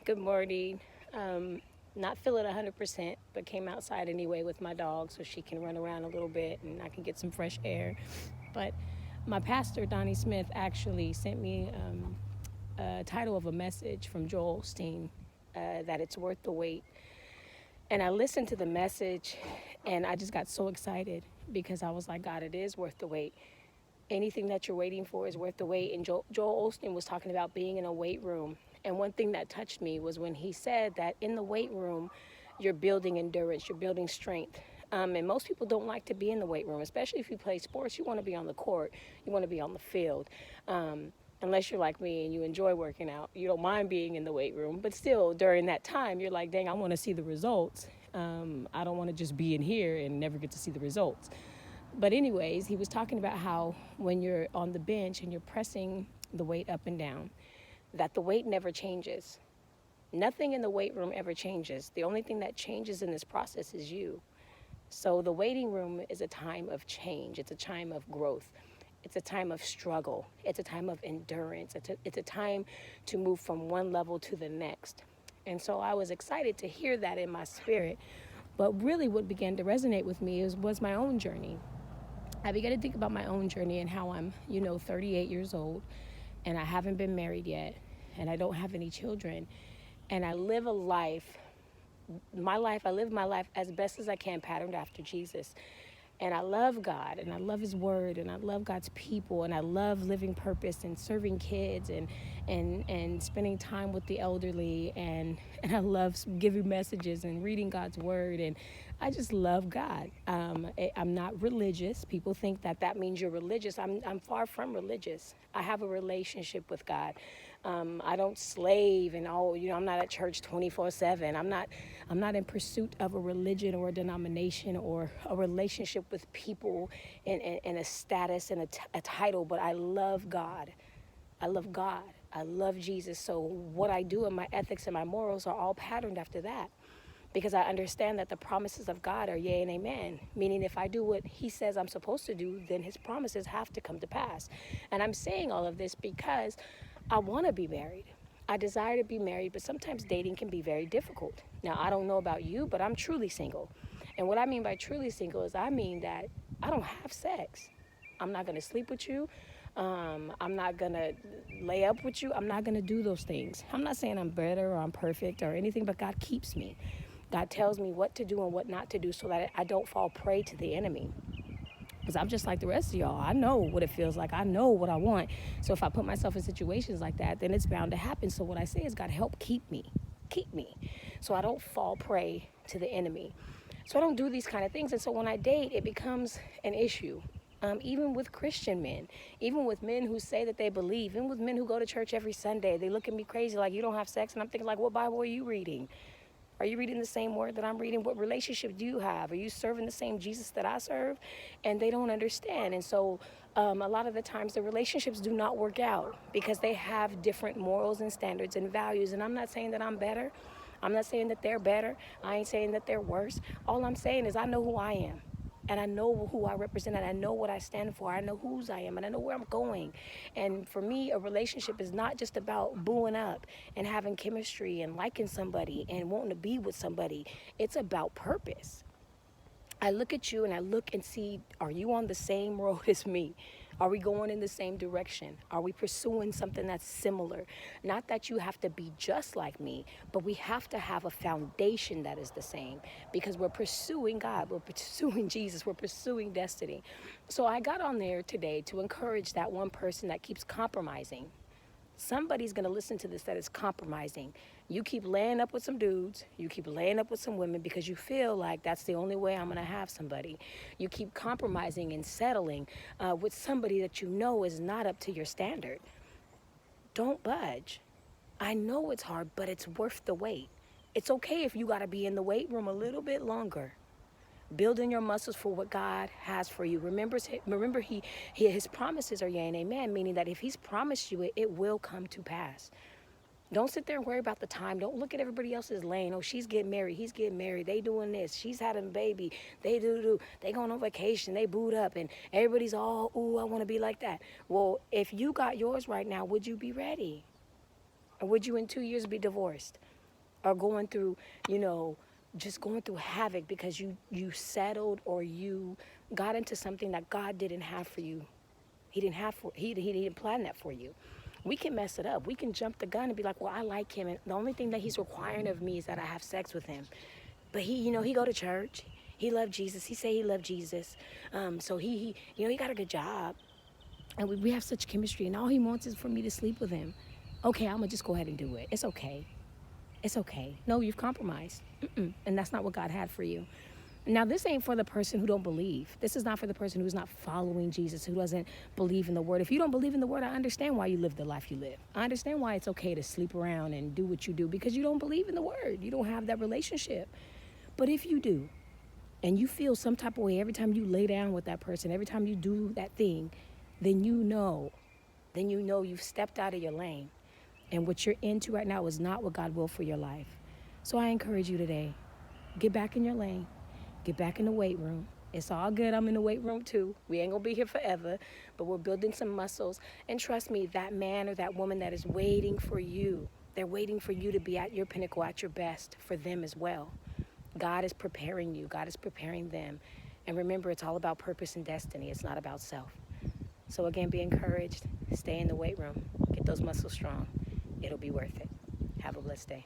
Good morning. Not feeling 100%, but came outside anyway with my dog so she can run around a little bit and I can get some fresh air. But my pastor, Donnie Smith, actually sent me a title of a message from Joel Osteen that it's worth the wait. And I listened to the message and I just got so excited because I was like, God, it is worth the wait. Anything that you're waiting for is worth the wait. And Joel Osteen was talking about being in a weight room. And one thing that touched me was when he said that in the weight room, you're building endurance, you're building strength. And most people don't like to be in the weight room, especially if you play sports. You want to be on the court, you want to be on the field. Unless you're like me and you enjoy working out, you don't mind being in the weight room. But still, during that time, you're like, dang, I want to see the results. I don't want to just be in here and never get to see the results. But anyways, he was talking about how when you're on the bench and you're pressing the weight up and down, that the weight never changes. Nothing in the weight room ever changes. The only thing that changes in this process is you. So the waiting room is a time of change. It's a time of growth. It's a time of struggle. It's a time of endurance. It's a time to move from one level to the next. And so I was excited to hear that in my spirit. But really what began to resonate with me was my own journey. I began to think about my own journey and how I'm, 38 years old and I haven't been married yet and I don't have any children. And I live a life, I live my life as best as I can, patterned after Jesus. And I love God and I love his word and I love God's people and I love living purpose and serving kids and spending time with the elderly and I love giving messages and reading God's word and I just love God. I'm not religious. People think that means you're religious. I'm far from religious. I have a relationship with God. I don't slave and I'm not at church 24/7. I'm not in pursuit of a religion or a denomination or a relationship with people and a status and a title, but I love God. I love God. I love Jesus. So what I do and my ethics and my morals are all patterned after that. Because I understand that the promises of God are yea and amen. Meaning if I do what he says I'm supposed to do, then his promises have to come to pass. And I'm saying all of this because I want to be married. I desire to be married, but sometimes dating can be very difficult. Now, I don't know about you, but I'm truly single. And what I mean by truly single is I mean that I don't have sex. I'm not going to sleep with you. I'm not going to lay up with you. I'm not going to do those things. I'm not saying I'm better or I'm perfect or anything, but God keeps me. God tells me what to do and what not to do so that I don't fall prey to the enemy. Because I'm just like the rest of y'all. I know what it feels like. I know what I want. So if I put myself in situations like that, then it's bound to happen. So what I say is, God, help keep me. Keep me. So I don't fall prey to the enemy. So I don't do these kind of things. And so when I date, it becomes an issue. Even with Christian men, even with men who say that they believe, even with men who go to church every Sunday, they look at me crazy like, you don't have sex? And I'm thinking like, what Bible are you reading? Are you reading the same word that I'm reading? What relationship do you have? Are you serving the same Jesus that I serve? And they don't understand. And so a lot of the times the relationships do not work out because they have different morals and standards and values. And I'm not saying that I'm better. I'm not saying that they're better. I ain't saying that they're worse. All I'm saying is I know who I am. And I know who I represent, and I know what I stand for. I know whose I am, and I know where I'm going. And for me, a relationship is not just about booing up and having chemistry and liking somebody and wanting to be with somebody. It's about purpose. I look at you and I look and see, are you on the same road as me? Are we going in the same direction? Are we pursuing something that's similar? Not that you have to be just like me, but we have to have a foundation that is the same because we're pursuing God, we're pursuing Jesus, we're pursuing destiny. So I got on there today to encourage that one person that keeps compromising. Somebody's going to listen to this that is compromising. You keep laying up with some dudes. You keep laying up with some women because you feel like that's the only way I'm going to have somebody. You keep compromising and settling with somebody that you know is not up to your standard. Don't budge. I know it's hard, but it's worth the wait. It's okay if you got to be in the weight room a little bit longer. Building your muscles for what God has for you. Remember his promises are yea and amen, meaning that if he's promised you it, it will come to pass. Don't sit there and worry about the time. Don't look at everybody else's lane. Oh, she's getting married. He's getting married. They doing this. She's having a baby. They do. They going on vacation. They boot up. And everybody's all, ooh, I want to be like that. Well, if you got yours right now, would you be ready? Or would you in 2 years be divorced? are going through, just going through havoc because you settled or you got into something that God didn't have for you. He didn't plan that for you. We can mess it up. We can jump the gun and be like, well, I like him, and the only thing that he's requiring of me is that I have sex with him. But he go to church. He loved Jesus. He say he loved Jesus. So he got a good job, and we have such chemistry, and all he wants is for me to sleep with him. Okay, I'm gonna just go ahead and do it. It's okay. It's okay. No, you've compromised. And that's not what God had for you. Now, this ain't for the person who don't believe. This is not for the person who's not following Jesus, who doesn't believe in the word. If you don't believe in the word, I understand why you live the life you live. I understand why it's okay to sleep around and do what you do, because you don't believe in the word. You don't have that relationship. But if you do, and you feel some type of way every time you lay down with that person, every time you do that thing, then you know you've stepped out of your lane. And what you're into right now is not what God will for your life. So I encourage you today, get back in your lane. Get back in the weight room. It's all good. I'm in the weight room too. We ain't gonna be here forever, but we're building some muscles. And trust me, that man or that woman that is waiting for you, they're waiting for you to be at your pinnacle, at your best, for them as well. God is preparing you. God is preparing them. And remember, it's all about purpose and destiny. It's not about self. So again, be encouraged. Stay in the weight room. Get those muscles strong. It'll be worth it. Have a blessed day.